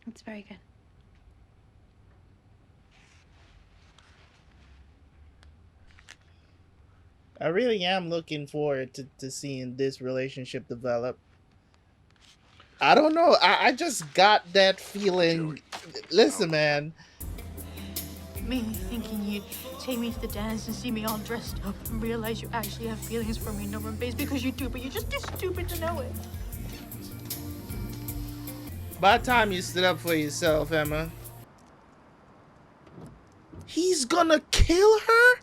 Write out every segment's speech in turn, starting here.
It's very good. I really am looking forward to seeing this relationship develop. I don't know. I just got that feeling. Listen, man. Me thinking you'd take me to the dance and see me all dressed up and realize you actually have feelings for me, Norman Bates, because you do, but you're just too stupid to know it. By the time you stood up for yourself, Emma, he's gonna kill her?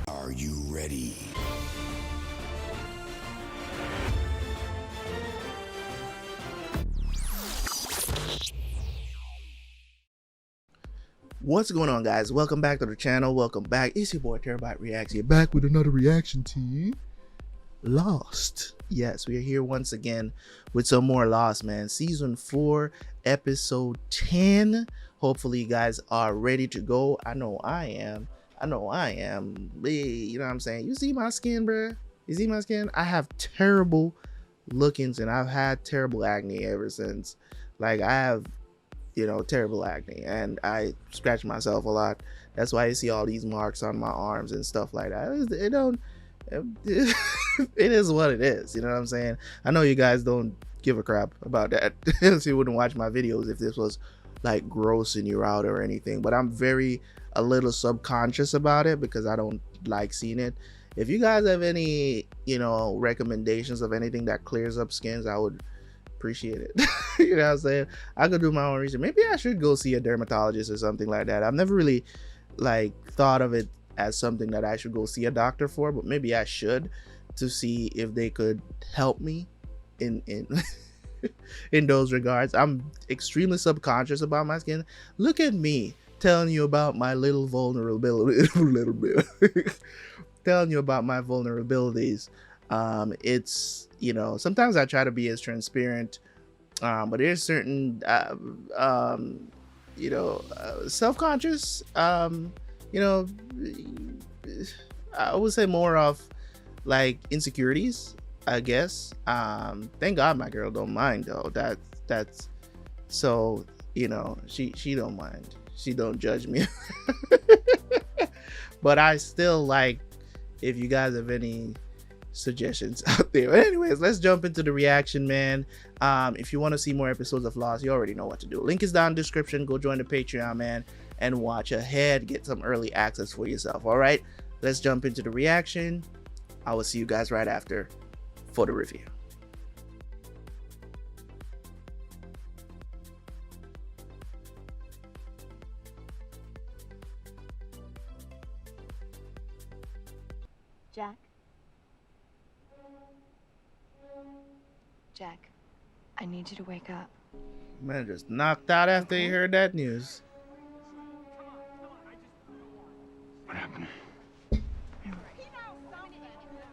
Are you ready? What's going on, guys? Welcome back to the channel. Welcome back. It's your boy Terabyt Reacts here, back with another reaction to Lost. Yes, we are here once again with some more Lost, man. Season 4, episode 10. Hopefully you guys are ready to go. I know I am. You know what I'm saying? You see my skin, bruh? You see my skin? I have terrible lookings and I've had terrible acne ever since. Like, I have, terrible acne, and I scratch myself a lot. That's why you see all these marks on my arms and stuff like that. It is what it is. You know what I'm saying? I know you guys don't give a crap about that. So you wouldn't watch my videos if this was like grossing you out or anything. But I'm a little subconscious about it because I don't like seeing it. If you guys have any, recommendations of anything that clears up skins, I would appreciate it. You know what I'm saying? I could do my own research. Maybe I should go see a dermatologist or something like that. I've never really thought of it as something that I should go see a doctor for, but maybe I should, to see if they could help me in in those regards. I'm extremely subconscious about my skin. Look at me telling you about my little vulnerability, telling you about my vulnerabilities. It's, sometimes I try to be as transparent, but there's certain self-conscious, I would say more of like insecurities, I guess. Thank God my girl don't mind though. That's so, she don't mind. She don't judge me. But I still like, if you guys have any suggestions out there. But anyways, let's jump into the reaction, man. If you want to see more episodes of Lost, you already know what to do. Link is down in the description. Go join the Patreon, man, and watch ahead. Get some early access for yourself. All right, let's jump into the reaction. I will see you guys right after for the review. Jack? Jack, I need you to wake up. Man, just knocked out after he heard that news. What happened?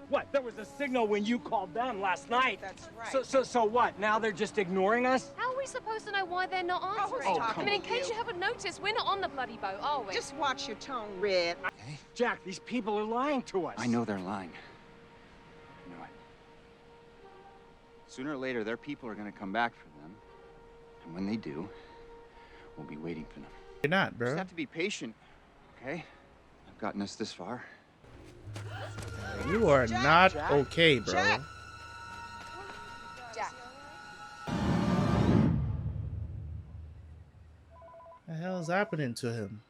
What? There was a signal when you called them last night. That's right. So what? Now they're just ignoring us? How are we supposed to know why they're not answering? Oh, I mean, in case you haven't noticed, we're not on the bloody boat, are we? Just watch your tone, Red. Jack, these people are lying to us. I know they're lying. I know it. Sooner or later, their people are going to come back for them. And when they do, we'll be waiting for them. You're not, bro. Just have to be patient, okay? I've gotten us this far. You are not okay, bro. Jack. Jack. What the hell's happening to him?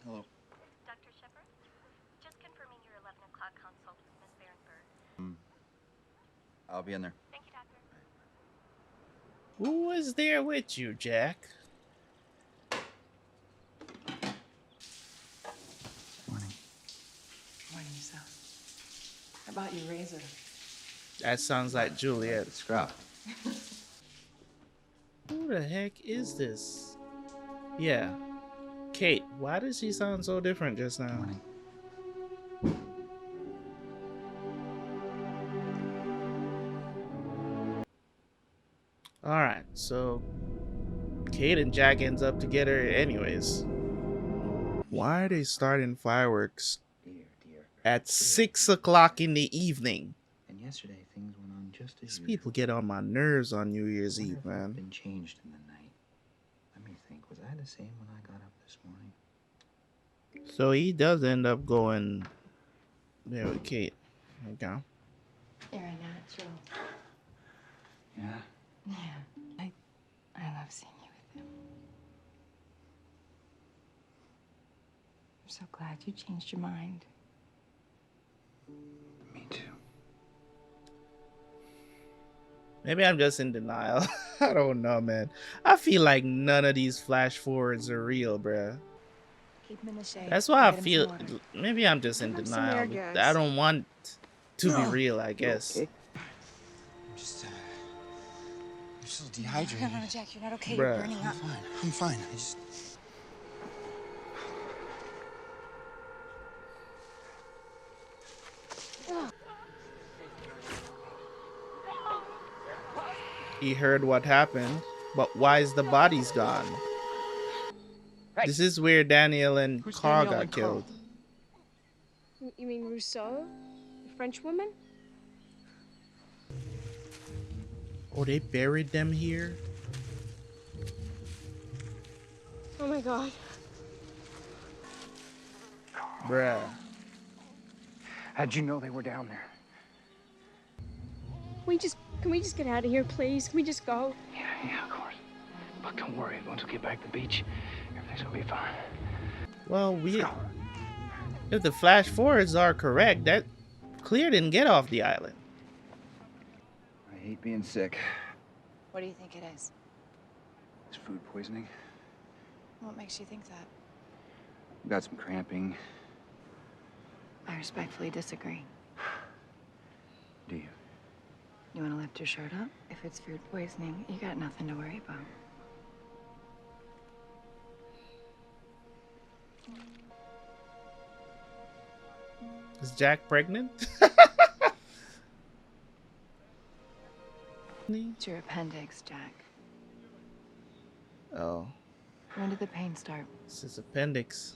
Hello. Dr. Shepard, just confirming your 11 o'clock consult with Miss Berenberg. I'll be in there. Thank you, Doctor. Who is there with you, Jack? Morning, Lisa. How about your razor? That sounds like Juliet. Scrap. Who the heck is this? Yeah. Kate, why does she sound so different just now? Morning. Alright, so Kate and Jack ends up together anyways. Why are they starting fireworks at 6 o'clock in the evening? And yesterday things went on just as These usual. people get on my nerves on New Year's Wonder Eve, if man. Been changed in the night. Let me think. Was I the same when I got up this morning? So he does end up going there with Kate. Okay. You're a natural. Yeah? Yeah. I love seeing you with him. I'm so glad you changed your mind. Me too. Maybe I'm just in denial. I don't know, man. I feel like none of these flash forwards are real, bruh. Keep him in the shade. That's why I Get him feel. some water. Maybe I'm just in Give him some air denial. gas. I don't want to be real, I guess. Okay. I'm just, I'm still dehydrated. No, Jack, you're not okay. Bruh. You're burning up. I'm fine. I just. He heard what happened, but why is the bodies gone? Hey. This is where Daniel and Who's Carl Danielle got and Carl? killed. You mean Rousseau? The French woman? Oh, they buried them here? Oh my god. Bruh. How'd you know they were down there? Can we just get out of here, please? Can we just go? Yeah, of course. But don't worry, once we get back to the beach, everything's gonna be fine. Well, if the flash forwards are correct, that Clear didn't get off the island. I hate being sick. What do you think it is? It's food poisoning. What makes you think that? I've got some cramping. I respectfully disagree. Do you? You want to lift your shirt up? If it's food poisoning, you got nothing to worry about. Is Jack pregnant? It's your appendix, Jack. Oh, When did the pain start? it's his appendix.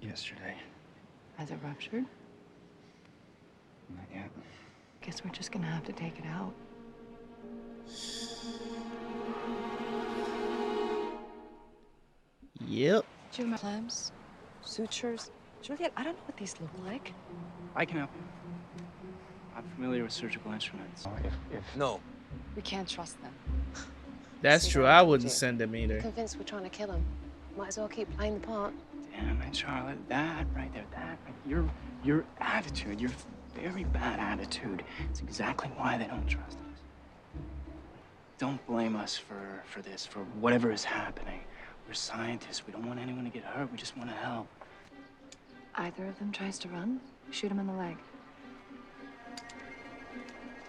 Yesterday. Has it ruptured? Not yet. Guess we're just gonna have to take it out. Yep. Do you remember clamps? Sutures? Juliet, I don't know what these look like. I can help you. I'm familiar with surgical instruments. No. We can't trust them. That's true. I wouldn't send him either. Convinced we're trying to kill him. Might as well keep playing the part. Damn it, Charlotte. That right there, your attitude, your very bad attitude. It's exactly why they don't trust us. Don't blame us for this, for whatever is happening. We're scientists. We don't want anyone to get hurt. We just want to help. Either of them tries to run, shoot him in the leg.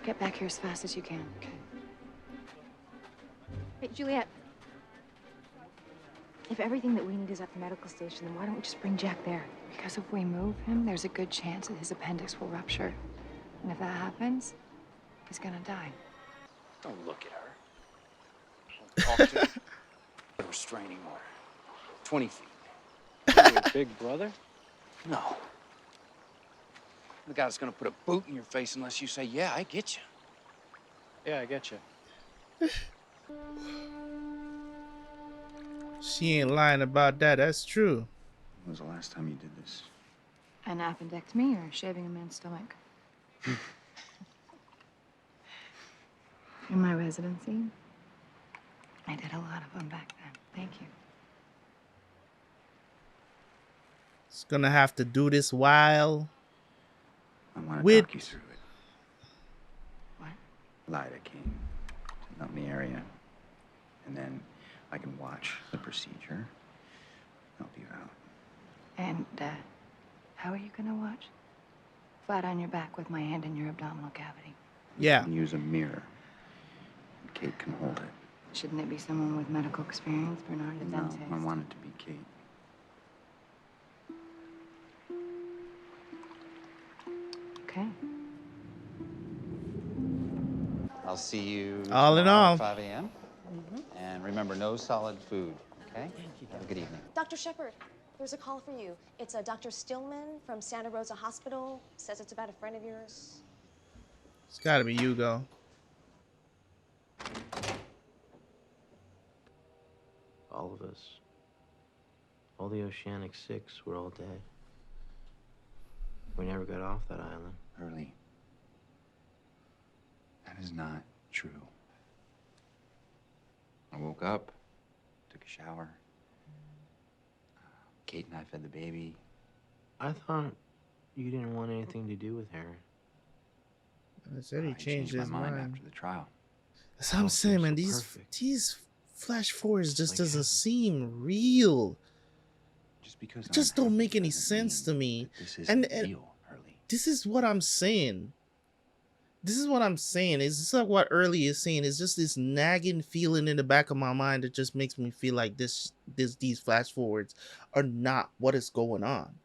Get back here as fast as you can. Okay. Hey, Juliet. If everything that we need is at the medical station, then why don't we just bring Jack there? Because if we move him, there's a good chance that his appendix will rupture. And if that happens, he's gonna die. Don't look at her. Don't talk to her. A restraining order. 20 feet. Your big brother? No. The guy's gonna put a boot in your face unless you say, yeah, I get you. Yeah, I get you. She ain't lying about that. That's true. When was the last time you did this? An appendectomy or shaving a man's stomach? In my residency, I did a lot of them back then. Thank you. It's gonna have to do this while I want to With- talk you through it. What? Lyda came to numb the area, and then I can watch the procedure, help you out. And, how are you gonna watch? Flat on your back with my hand in your abdominal cavity. yeah. And use a mirror. And Kate can hold it. Shouldn't it be someone with medical experience, Bernard, the No, dentist? I want it to be Kate. Okay. I'll see you All in tomorrow all. at 5 a.m. And remember, no solid food, okay? Have a good evening. Dr. Shepard. There's a call for you. It's a Dr. Stillman from Santa Rosa Hospital. Says it's about a friend of yours. It's gotta be Hugo. All of us. All the Oceanic Six were all dead. We never got off that island. Hurley, that is not true. I woke up, took a shower. Kate and I fed the baby. I thought you didn't want anything to do with her. I said he changed his my mind mind after the trial. That's what I'm saying, man. These flash forwards just doesn't seem real. Just because it just don't make any sense to me. And real, Hurley. This is what I'm saying. This is what I'm saying. It's just like what Early is saying. It's just this nagging feeling in the back of my mind that just makes me feel like these flash forwards are not what is going on.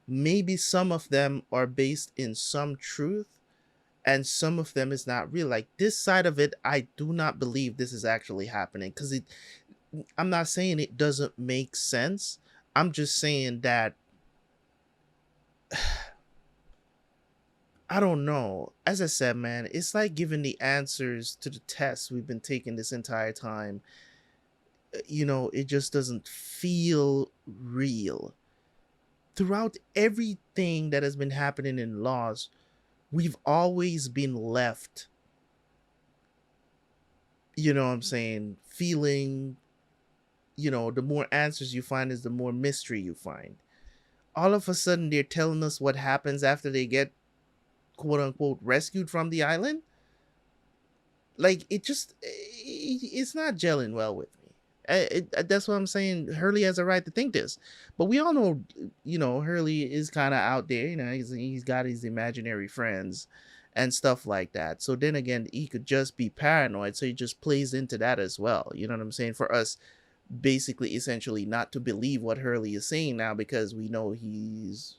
Maybe some of them are based in some truth, and some of them is not real. Like this side of it, I do not believe this is actually happening, because I'm not saying it doesn't make sense. I'm just saying that I don't know. As I said, man, it's like giving the answers to the tests we've been taking this entire time. You know, it just doesn't feel real. Throughout everything that has been happening in Laws, we've always been left, you know what I'm saying, feeling, you know, the more answers you find is the more mystery you find. All of a sudden, they're telling us what happens after they get quote-unquote rescued from the island. Like, it's not gelling well with me. That's what I'm saying. Hurley has a right to think this, but we all know, you know, Hurley is kind of out there. You know, he's got his imaginary friends and stuff like that. So then again, he could just be paranoid, so he just plays into that as well. You know what I'm saying? For us, basically, essentially, not to believe what Hurley is saying now, because we know he's,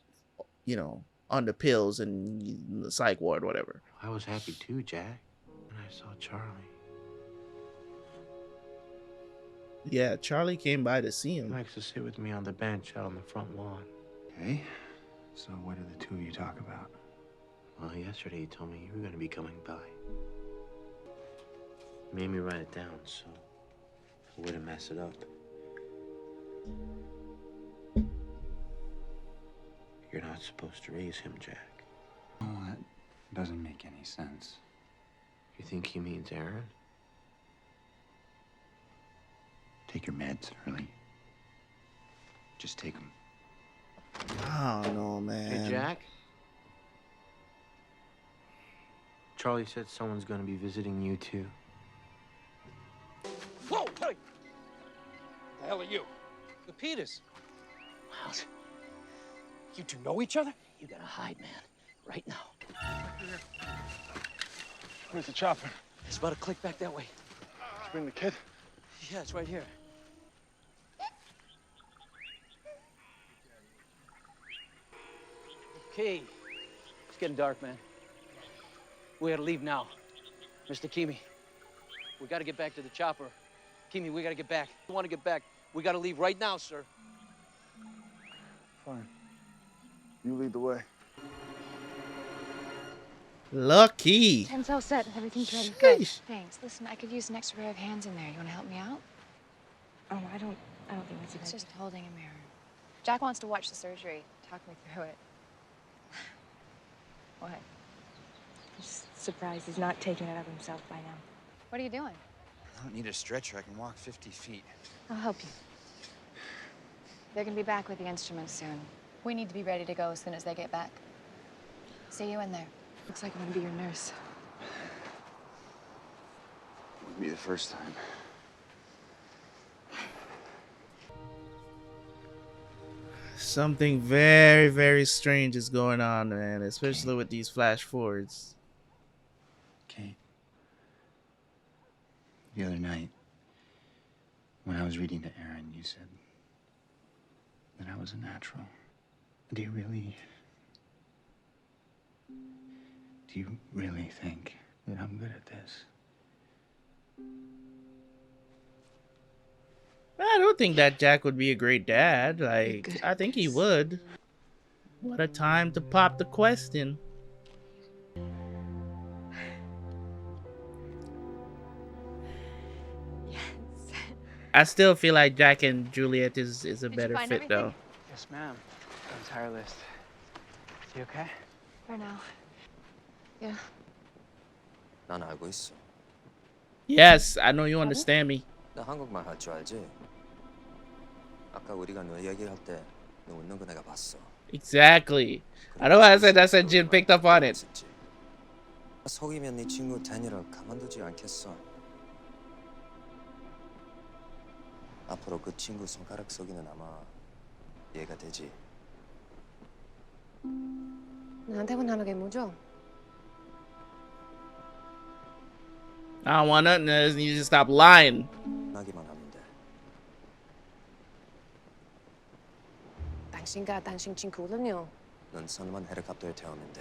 you know, on the pills and in the psych ward, whatever. I was happy too, Jack, when I saw Charlie. Yeah, Charlie came by to see him. He likes to sit with me on the bench out on the front lawn. Okay, so what do the two of you talk about? Well, yesterday he told me you were going to be coming by. He made me write it down so I wouldn't mess it up. You're not supposed to raise him, Jack. Oh, that doesn't make any sense. You think he means Aaron? Take your meds, Hurley. Just take them. I don't know, man. Hey, Jack? Charlie said someone's gonna be visiting you, too. Whoa, hey! The hell are you? The Peters. Wow. You two know each other? You gotta hide, man. Right now. Where's the chopper? It's about a click back that way. Just bring the kid? Yeah, it's right here. Okay. It's getting dark, man. We gotta leave now. Mr. Kimi, we gotta get back to the chopper. Kimi, we gotta get back. We wanna get back. We gotta leave right now, sir. Fine. You lead the way. Lucky. Tent's all set. Everything's ready. Sheesh. Good. Thanks. Listen, I could use an extra pair of hands in there. You want to help me out? Oh, I don't think that's a good It's idea. just holding a mirror. Jack wants to watch the surgery. Talk me through it. What? I'm just surprised he's not taking it up himself by now. What are you doing? I don't need a stretcher. I can walk 50 feet. I'll help you. They're gonna be back with the instruments soon. We need to be ready to go as soon as they get back. See you in there. Looks like I'm gonna be your nurse. Wouldn't be the first time. Something very, very strange is going on, man, especially with these flash forwards. Kate, the other night, when I was reading to Aaron, you said that I was a natural. Do you really think that I'm good at this? I don't think that Jack would be a great dad. Like, I think he would. What a time to pop the question. I still feel like Jack and Juliet is a better fit, though. Yes, ma'am. The entire list. You okay? For now. Yeah. 난 알고 있어. Yes, I know you understand me. 나 한국말 할 줄 알지? 아까 우리가 너 얘기할 때 너 웃는 거 내가 봤어. Exactly. I know I said Jin picked up on it. 속이면 네 친구 데니를 가만두지 않겠어. 앞으로 그 친구 손가락 속이는 아마 얘가 되지. 나한테만 하는 게 뭐죠? I don't want nothing else. You just stop lying. 나기만 하면 돼. 당신과 당신 친구는요? 넌 선만 헬리콥터에 태우면 돼.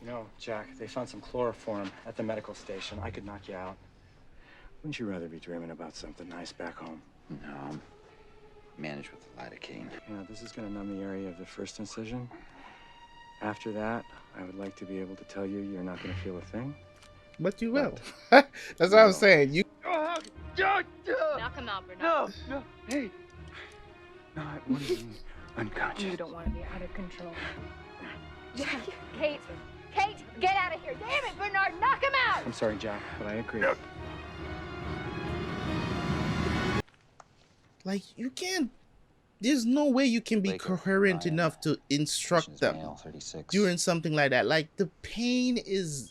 You know, Jack, they found some chloroform at the medical station. I could knock you out. Wouldn't you rather be dreaming about something nice back home? No. Manage with the lidocaine. Yeah, this is gonna numb the area of the first incision. After that, I would like to be able to tell you you're not gonna feel a thing. But you will. That's what I'm saying. You. Knock him out, Bernard. No, hey. No, I want to be unconscious. You don't want to be out of control. Kate, get out of here. Damn it, Bernard, knock him out. I'm sorry, Jack, but I agree. Like, you can't. There's no way you can be coherent enough to instruct them during something like that. Like, the pain is.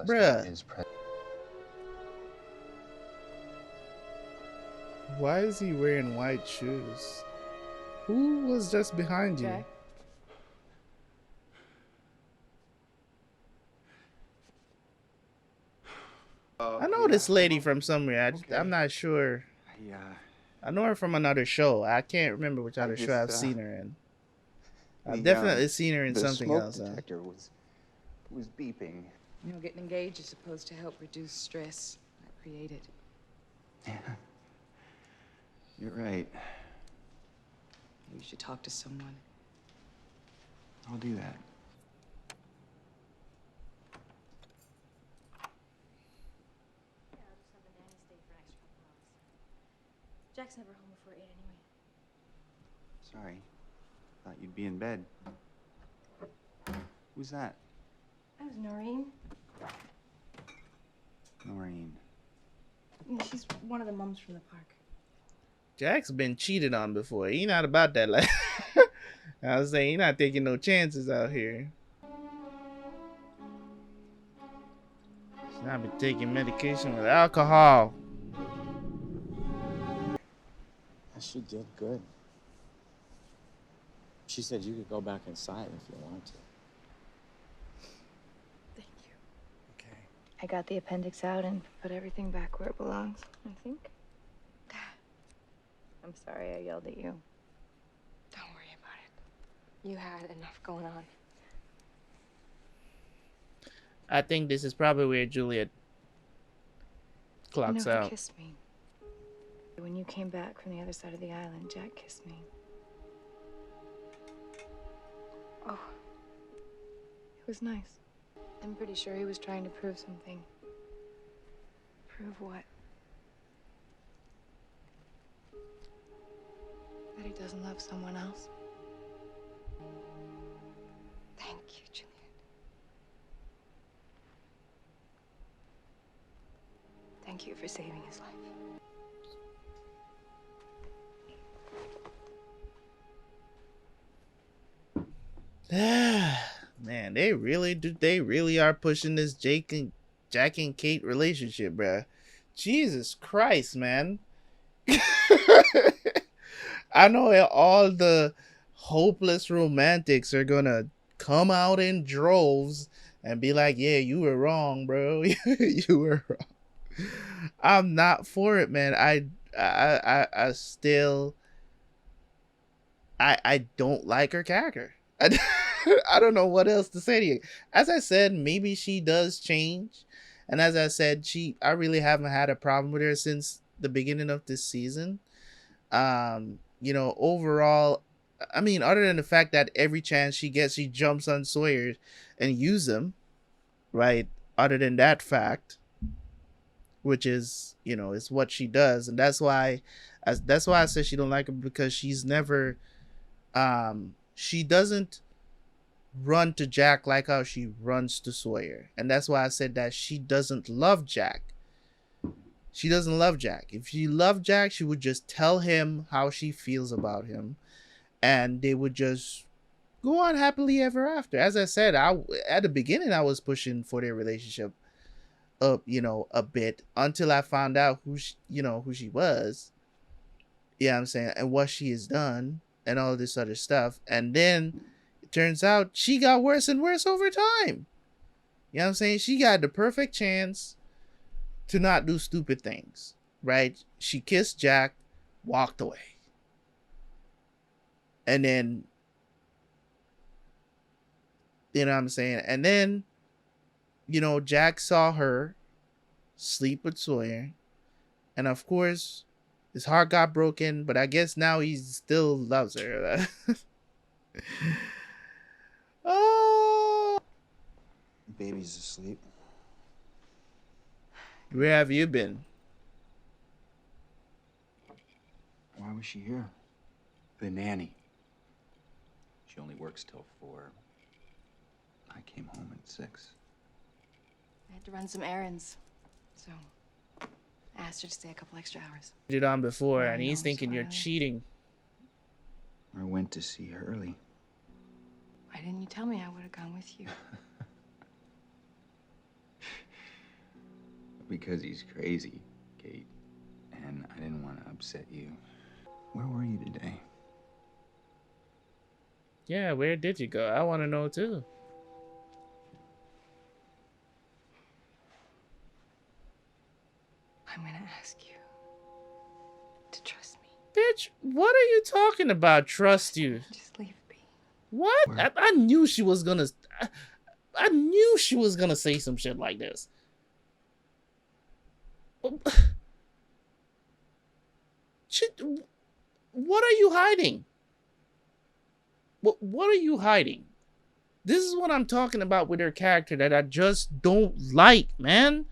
Bruh. Why is he wearing white shoes? Who was just behind you? Jack? I know this lady from somewhere. I'm not sure. I know her from another show. I can't remember which other show I've seen her in. I've definitely seen her in something else. The detector was beeping. You know, getting engaged is supposed to help reduce stress, not create it. Yeah. You're right. You should talk to someone. I'll do that. Jack's never home before 8 anyway. Sorry. Thought you'd be in bed. Who's that? That was Noreen. Noreen. She's one of the mums from the park. Jack's been cheated on before. He not about that. Like, I was saying, he not taking no chances out here. He's not been taking medication with alcohol. She did good. She said you could go back inside if you want to. Thank you. Okay. I got the appendix out and put everything back where it belongs, I think. I'm sorry I yelled at you. Don't worry about it. You had enough going on. I think this is probably where Juliet clocks out. Kissed me. When you came back from the other side of the island, Jack kissed me. Oh. It was nice. I'm pretty sure he was trying to prove something. Prove what? That he doesn't love someone else. Thank you, Juliet. Thank you for saving his life. Man, they really are pushing this Jack and Kate relationship, bruh. Jesus Christ, man. I know all the hopeless romantics are gonna come out in droves and be like, yeah, you were wrong, bro. You were wrong. I'm not for it, man. I still don't like her character. I don't know what else to say to you. As I said, maybe she does change. And as I said, I really haven't had a problem with her since the beginning of this season. Overall, I mean, other than the fact that every chance she gets, she jumps on Sawyer and use them, right? Other than that fact, which is, is what she does, and that's why I said she don't like her, because she's never, she doesn't run to Jack like how she runs to Sawyer, and that's why I said that she doesn't love Jack. She doesn't love Jack. If she loved Jack, she would just tell him how she feels about him, and they would just go on happily ever after. As I said, at the beginning I was pushing for their relationship up, a bit, until I found out who she was. Yeah, I'm saying, and what she has done and all this other stuff. And then it turns out she got worse and worse over time. You know what I'm saying? She got the perfect chance to not do stupid things, right? She kissed Jack, walked away. And then, you know what I'm saying? And then, Jack saw her sleep with Sawyer. And of course, his heart got broken, but I guess now he still loves her. Oh, Baby's asleep. where have you been? Why was she here? The nanny. She only works till 4. I came home at 6. I had to run some errands, so I asked her to stay a couple extra hours. Did on before, and I he's know, thinking you're sorry. cheating. I went to see her early. Why didn't you tell me? I would have gone with you. Because he's crazy, Kate. And I didn't want to upset you. Where were you today? Yeah, where did you go? I want to know too. I'm gonna ask you to trust me. Bitch, what are you talking about? Trust you? Just leave me. What? I knew she was gonna. I knew she was gonna say some shit like this. What are you hiding? What are you hiding? This is what I'm talking about with her character that I just don't like, man.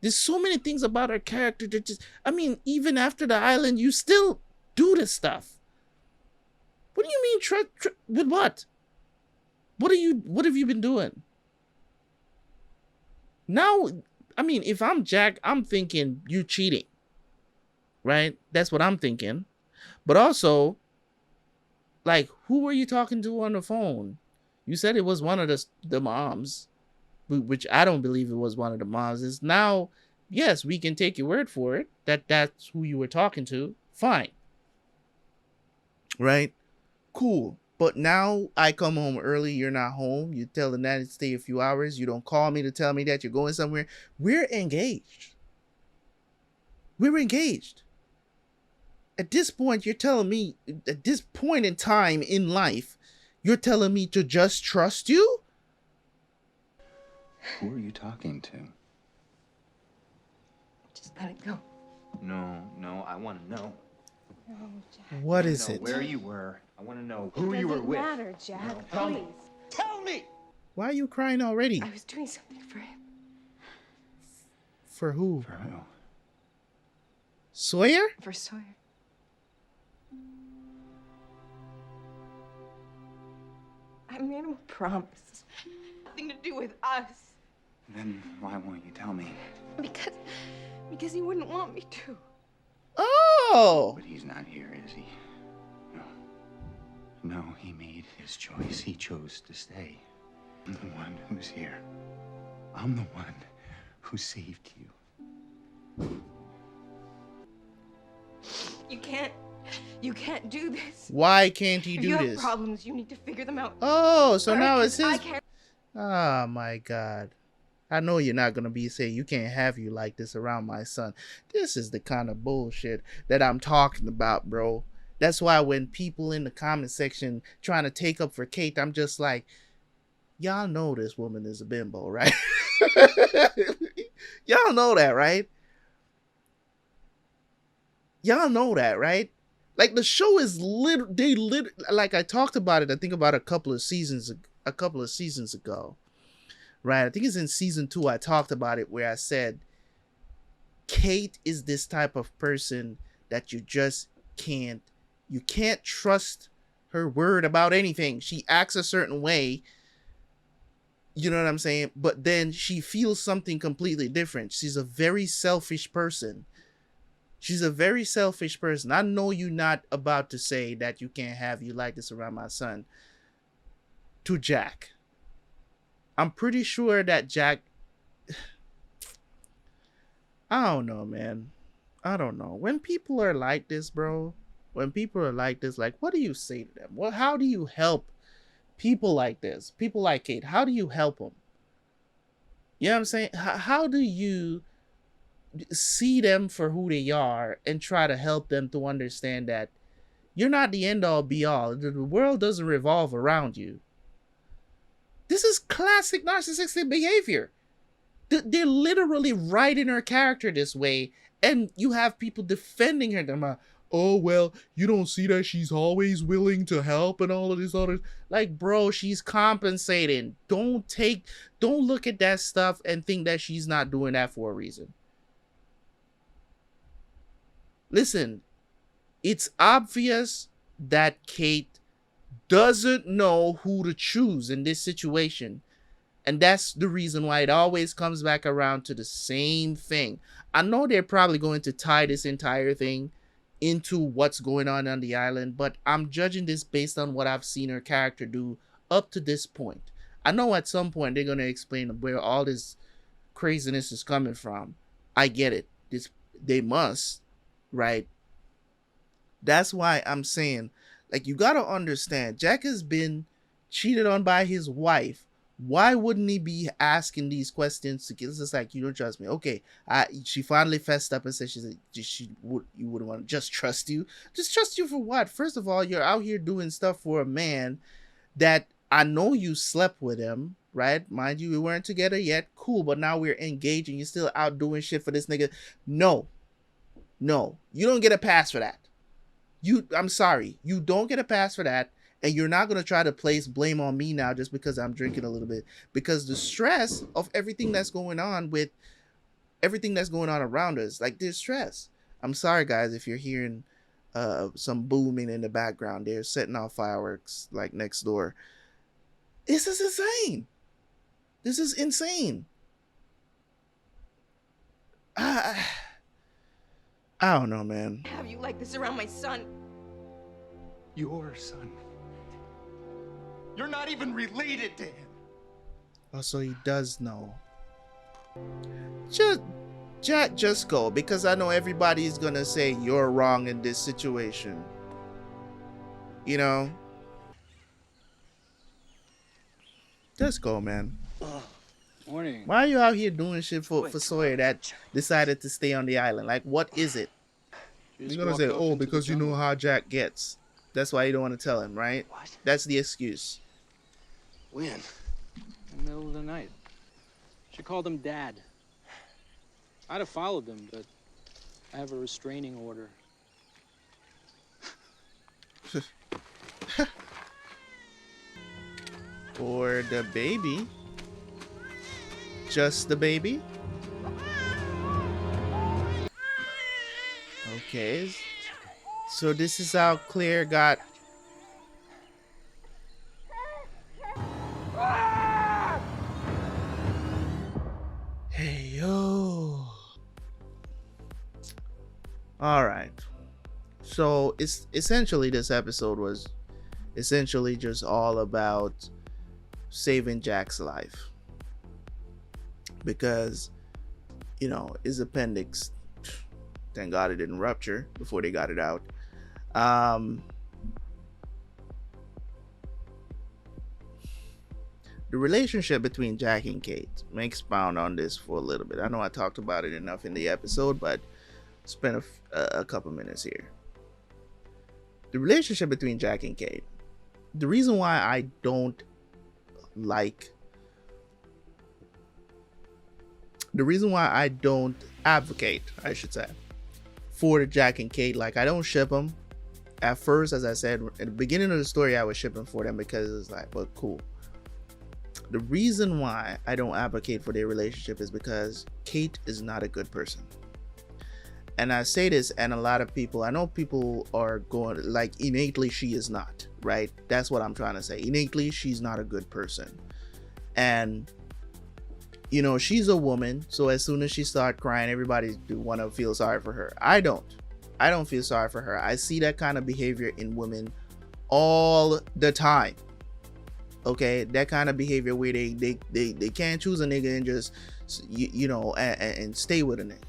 There's so many things about her character that just, I mean, even after the island, you still do this stuff. What do you mean, with what? What have you been doing? Now, I mean, if I'm Jack, I'm thinking you cheating. Right? That's what I'm thinking. But also, like, who were you talking to on the phone? You said it was one of the moms, which I don't believe it was one of the moms. Is now, yes, we can take your word for it that that's who you were talking to. Fine. Right? Cool. But now I come home early, you're not home. You tell the nanny to stay a few hours. You don't call me to tell me that you're going somewhere. We're engaged. We're engaged. At this point, you're telling me, at this point in time in life, you're telling me to just trust you? Who are you talking to? Just let it go. No, I want to know. No, Jack. What is know it? where you were. I want to know It who you were doesn't with. matter, Jack. No, tell me. Please. Tell me! Why are you crying already? I was doing something for him. For who? For who? Sawyer? For Sawyer. I made him a promise. Nothing to do with us. Then why won't you tell me? Because he wouldn't want me to. Oh! But he's not here, is he? No, he made his choice. He chose to stay. I'm the one who's here. I'm the one who saved you. You can't do this. Why can't he If do you have this? problems, you need to figure them out. Oh, so All right, now it's 'cause his. I can't. Oh my God. I know you're not gonna be saying you can't have you like this around my son. This is the kind of bullshit that I'm talking about, bro. That's why when people in the comment section trying to take up for Kate, I'm just like, y'all know this woman is a bimbo, right? Y'all know that, right? Y'all know that, right? Like the show is like I talked about it, I think about a couple of seasons ago. Right? I think it's in season 2 I talked about it where I said Kate is this type of person that you can't trust her word about anything. She acts a certain way, you know what I'm saying? But then she feels something completely different. She's a very selfish person. I know you're not about to say that you can't have you like this around my son to Jack. I'm pretty sure that Jack, I don't know, man. I don't know. When people are like this, bro, like, what do you say to them? How do you help people like this? People like Kate, how do you help them? You know what I'm saying? How do you see them for who they are and try to help them to understand that you're not the end all be all? The world doesn't revolve around you. This is classic narcissistic behavior. They're literally writing her character this way, and you have people defending her. They're oh, well, you don't see that she's always willing to help and all of this other. Like, bro, she's compensating. Don't look at that stuff and think that she's not doing that for a reason. Listen, it's obvious that Kate doesn't know who to choose in this situation. And that's the reason why it always comes back around to the same thing. I know they're probably going to tie this entire thing into what's going on the island, but I'm judging this based on what I've seen her character do up to this point. I know at some point they're going to explain where all this craziness is coming from. I get it. They must, right? That's why I'm saying, like, you got to understand, Jack has been cheated on by his wife. Why wouldn't he be asking these questions? It's just like, you don't trust me. Okay, she finally fessed up and said you wouldn't want to just trust you. Just trust you for what? First of all, you're out here doing stuff for a man that I know you slept with him, right? Mind you, we weren't together yet. Cool, but now we're engaged and you're still out doing shit for this nigga. No, you don't get a pass for that. I'm sorry, you don't get a pass for that. And you're not going to try to place blame on me now just because I'm drinking a little bit. Because the stress of everything that's going on around us, like, there's stress. I'm sorry, guys, if you're hearing some booming in the background. They're setting off fireworks, like, next door. This is insane. I don't know, man. Have you like this around my son? Your son. You're not even related to him. Oh, so he does know. Just go, because I know everybody's gonna say you're wrong in this situation. You know? Just go, man. Morning. Why are you out here doing shit for Sawyer that decided to stay on the island? Like, what is it? You're gonna say, oh, because you know how Jack gets. That's why you don't want to tell him, right? What? That's the excuse. When? In the middle of the night. She called him Dad. I'd have followed them, but I have a restraining order. For the baby. Just the baby? Okay. So this is how Claire got... Hey, yo. Alright. So it's essentially, this episode was essentially just all about saving Jack's life. Because, you know, his appendix, thank God it didn't rupture before they got it out. The relationship between Jack and Kate. Let me expound on this for a little bit. I know I talked about it enough in the episode, but spend a couple minutes here. The relationship between Jack and Kate. The reason why I don't advocate, I should say, for Jack and Kate. Like, I don't ship them. At first, as I said at the beginning of the story, I was shipping for them because it's like, but cool. The reason why I don't advocate for their relationship is because Kate is not a good person. And I say this, and a lot of people, I know people are going like, innately she is not, right? That's what I'm trying to say. Innately, she's not a good person. And, you know, she's a woman. So as soon as she starts crying, everybody do want to feel sorry for her. I don't feel sorry for her. I see that kind of behavior in women all the time. Okay, that kind of behavior where they can't choose a nigga and just, you know, and stay with a nigga,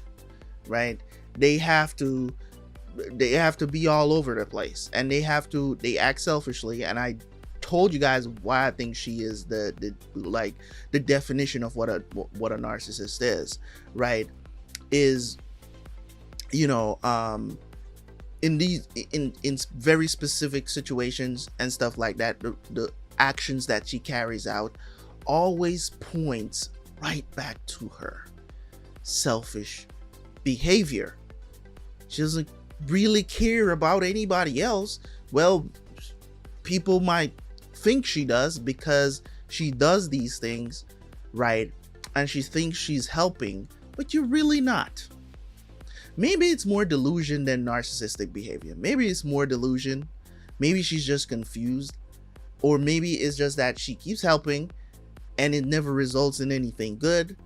right? They have to be all over the place, and they act selfishly. And I told you guys why I think she is the definition of what a narcissist is, right? Is, you know, in very specific situations and stuff like that, the actions that she carries out always points right back to her selfish behavior. She doesn't really care about anybody else. Well, people might think she does because she does these things, right? And she thinks she's helping, but you're really not. Maybe it's more delusion than narcissistic behavior. Maybe it's more delusion. Maybe she's just confused. Or maybe it's just that she keeps helping and it never results in anything good.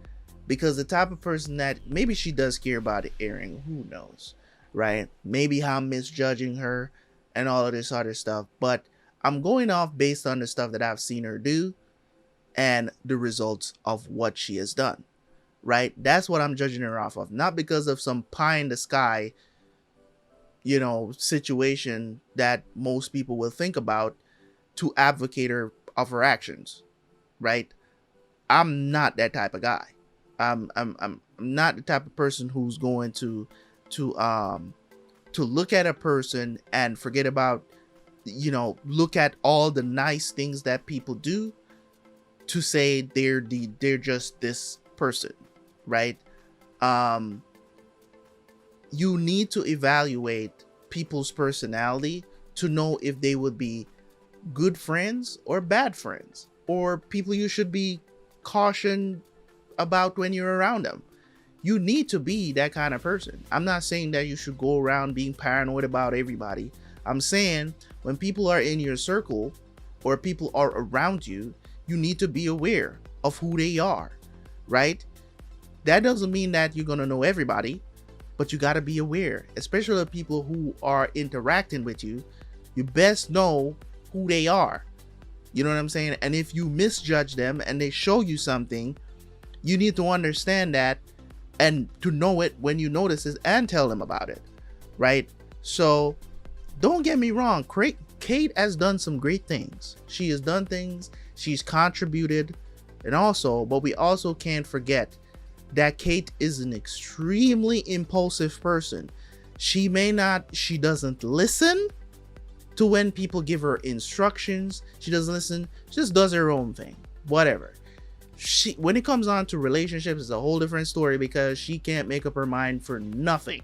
Because the type of person that maybe she does care about it airing, who knows, right? Maybe I'm misjudging her and all of this other stuff. But I'm going off based on the stuff that I've seen her do and the results of what she has done, right? That's what I'm judging her off of. Not because of some pie in the sky, you know, situation that most people will think about to advocate her of her actions, right? I'm not that type of guy. I'm not the type of person who's going to look at a person and forget about, you know, look at all the nice things that people do to say they're just this person, right? You need to evaluate people's personality to know if they would be good friends or bad friends, or people you should be cautioned about when you're around them. You need to be that kind of person. I'm not saying that you should go around being paranoid about everybody. I'm saying when people are in your circle or people are around you, you need to be aware of who they are, right? That doesn't mean that you're gonna know everybody, but you gotta be aware, especially the people who are interacting with you. You best know who they are. You know what I'm saying? And if you misjudge them and they show you something, you need to understand that and to know it when you notice it and tell them about it, right? So don't get me wrong, Kate has done some great things. She has done things, she's contributed, and also, but we also can't forget that Kate is an extremely impulsive person. She doesn't listen to when people give her instructions. She doesn't listen. She just does her own thing, whatever. When it comes on to relationships, it's a whole different story because she can't make up her mind for nothing,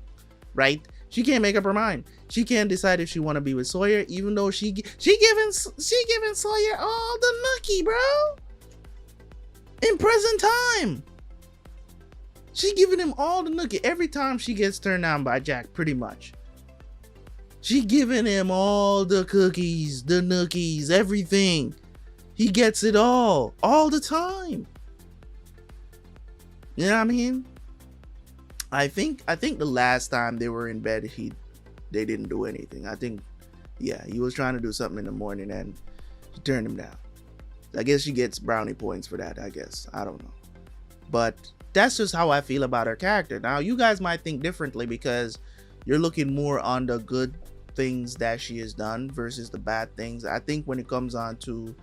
right? She can't make up her mind. She can't decide if she want to be with Sawyer, even though she giving Sawyer all the nookie, bro. In present time, she giving him all the nookie every time she gets turned down by Jack, pretty much. She giving him all the cookies, the nookies, everything. He gets it all the time. You know what I mean? I think the last time they were in bed, they didn't do anything. I think, yeah, he was trying to do something in the morning and she turned him down. I guess she gets brownie points for that, I guess. I don't know. But that's just how I feel about her character. Now, you guys might think differently because you're looking more on the good things that she has done versus the bad things. I think when it comes on to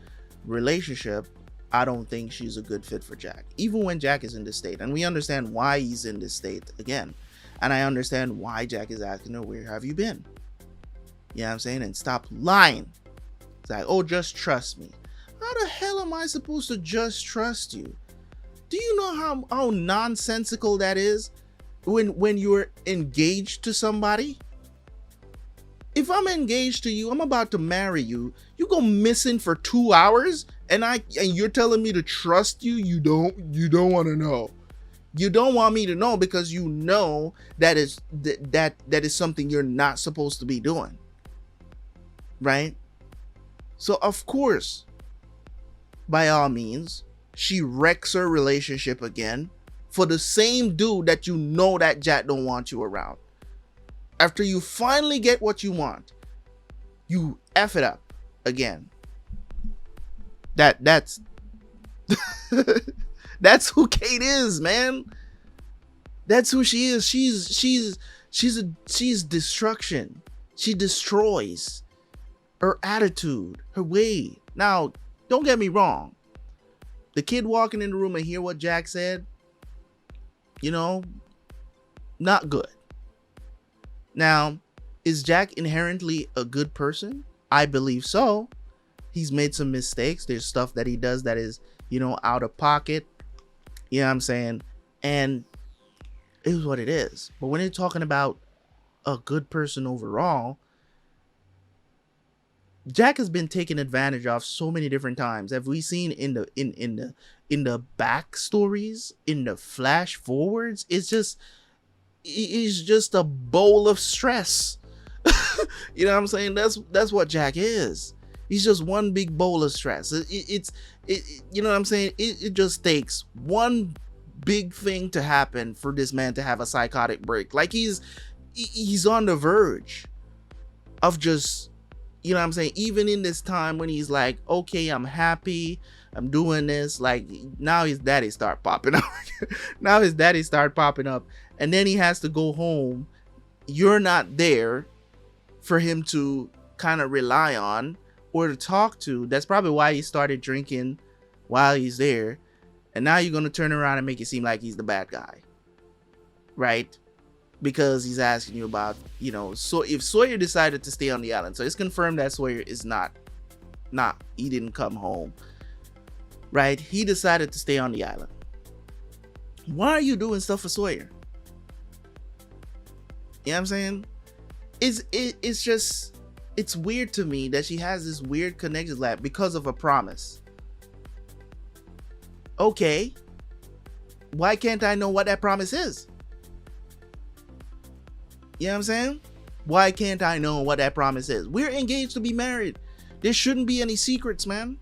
relationship, I don't think she's a good fit for Jack, even when Jack is in this state. And we understand why he's in this state again. And I understand why Jack is asking her, where have you been? You know what I'm saying? And stop lying. It's like, oh, just trust me. How the hell am I supposed to just trust you? Do you know how nonsensical that is? when you're engaged to somebody, if I'm engaged to you, I'm about to marry you, you go missing for 2 hours and you're telling me to trust you. You don't want to know. You don't want me to know because you know that is something you're not supposed to be doing. Right? So of course, by all means, she wrecks her relationship again for the same dude that you know that Jack don't want you around. After you finally get what you want, you F it up again. That's that's who Kate is, man. That's who she is. She's destruction. She destroys. Her attitude, her way. Now, don't get me wrong. The kid walking in the room and hear what Jack said, not good. Now, is Jack inherently a good person? I believe so. He's made some mistakes. There's stuff that he does that is, out of pocket. You know what I'm saying? And it is what it is. But when you're talking about a good person overall, Jack has been taken advantage of so many different times. Have we seen in the backstories, in the flash forwards? It's just a bowl of stress. You know what I'm saying? That's what Jack is. He's just one big bowl of stress. It's you know what I'm saying? It just takes one big thing to happen for this man to have a psychotic break. Like he's on the verge of just, you know what I'm saying? Even in this time when he's like, okay, I'm happy, I'm doing this. Like now his daddy start popping up. And then he has to go home. You're not there for him to kind of rely on or to talk to. That's probably why he started drinking while he's there. And now you're going to turn around and make it seem like he's the bad guy. Right? Because he's asking you about, so if Sawyer decided to stay on the island, so it's confirmed that Sawyer is not, he didn't come home, right? He decided to stay on the island. Why are you doing stuff for Sawyer? You know what I'm saying? It's just, it's weird to me that she has this weird connection lab because of a promise. Okay. Why can't I know what that promise is? You know what I'm saying? Why can't I know what that promise is? We're engaged to be married. There shouldn't be any secrets, man.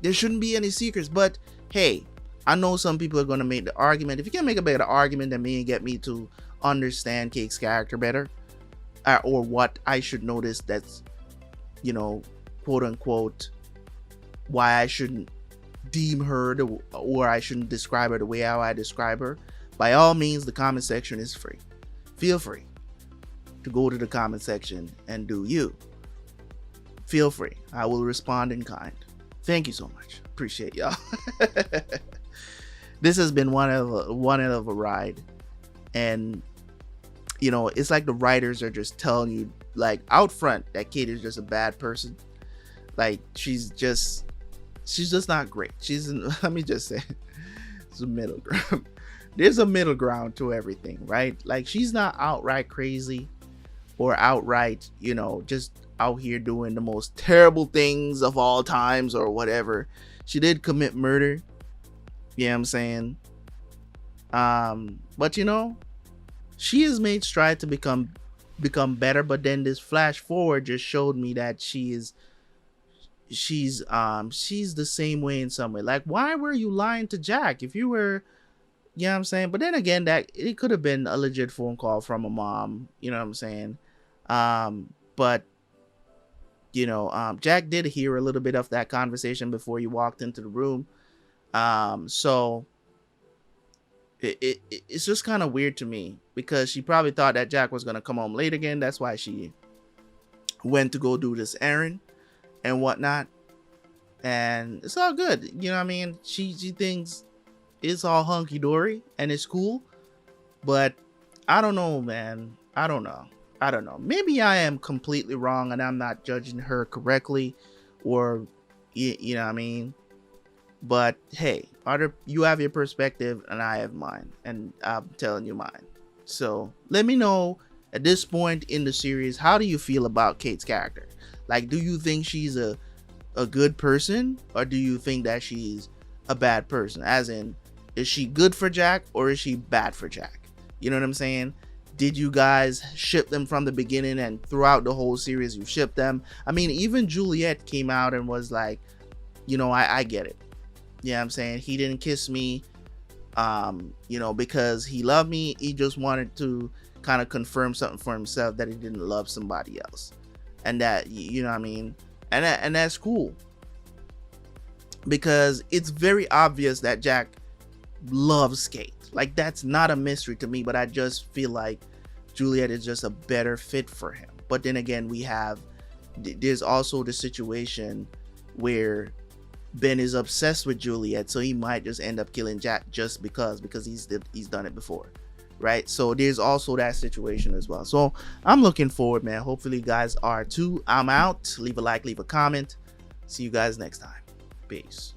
There shouldn't be any secrets. But hey, I know some people are going to make the argument. If you can make a better argument than me and get me to understand Kate's character better, or what I should notice that's, quote unquote, why I shouldn't deem her or I shouldn't describe her the way how I describe her, by all means, the comment section is free. Feel free to go to the comment section and do you. Feel free. I will respond in kind. Thank you so much. Appreciate y'all. This has been one of a ride. And it's like the writers are just telling you, like, out front that Kate is just a bad person. Like she's just not great. Let me just say, it's a middle ground. There's a middle ground to everything, right? Like she's not outright crazy or outright, just out here doing the most terrible things of all times or whatever. She did commit murder. You know what I'm saying? But she has made strides to become better, but then this flash forward just showed me that she's the same way in some way. Like, why were you lying to Jack if you were, you know what I'm saying? But then again, that it could have been a legit phone call from a mom, you know what I'm saying? But Jack did hear a little bit of that conversation before he walked into the room. So it's just kind of weird to me because she probably thought that Jack was going to come home late again. That's why she went to go do this errand and whatnot. And it's all good. You know what I mean? She thinks it's all hunky-dory and it's cool. But I don't know, man. I don't know. Maybe I am completely wrong and I'm not judging her correctly, or you know what I mean? But hey, you have your perspective and I have mine, and I'm telling you mine. So let me know at this point in the series, how do you feel about Kate's character? Like, do you think she's a good person, or do you think that she's a bad person? As in, is she good for Jack or is she bad for Jack? You know what I'm saying? Did you guys ship them from the beginning, and throughout the whole series you shipped them? I mean, even Juliet came out and was like, you know, I get it. Yeah, I'm saying he didn't kiss me, you know, because he loved me. He just wanted to kind of confirm something for himself, that he didn't love somebody else, and that, you know what I mean, and that's cool, because it's very obvious that Jack loves Kate. Like, that's not a mystery to me, but I just feel like Juliet is just a better fit for him. But then again, there's also the situation where Ben is obsessed with Juliet, so he might just end up killing Jack just because he's done it before, right? So there's also that situation as well. So I'm looking forward, man. Hopefully you guys are too. I'm out. Leave a like, leave a comment. See you guys next time. Peace.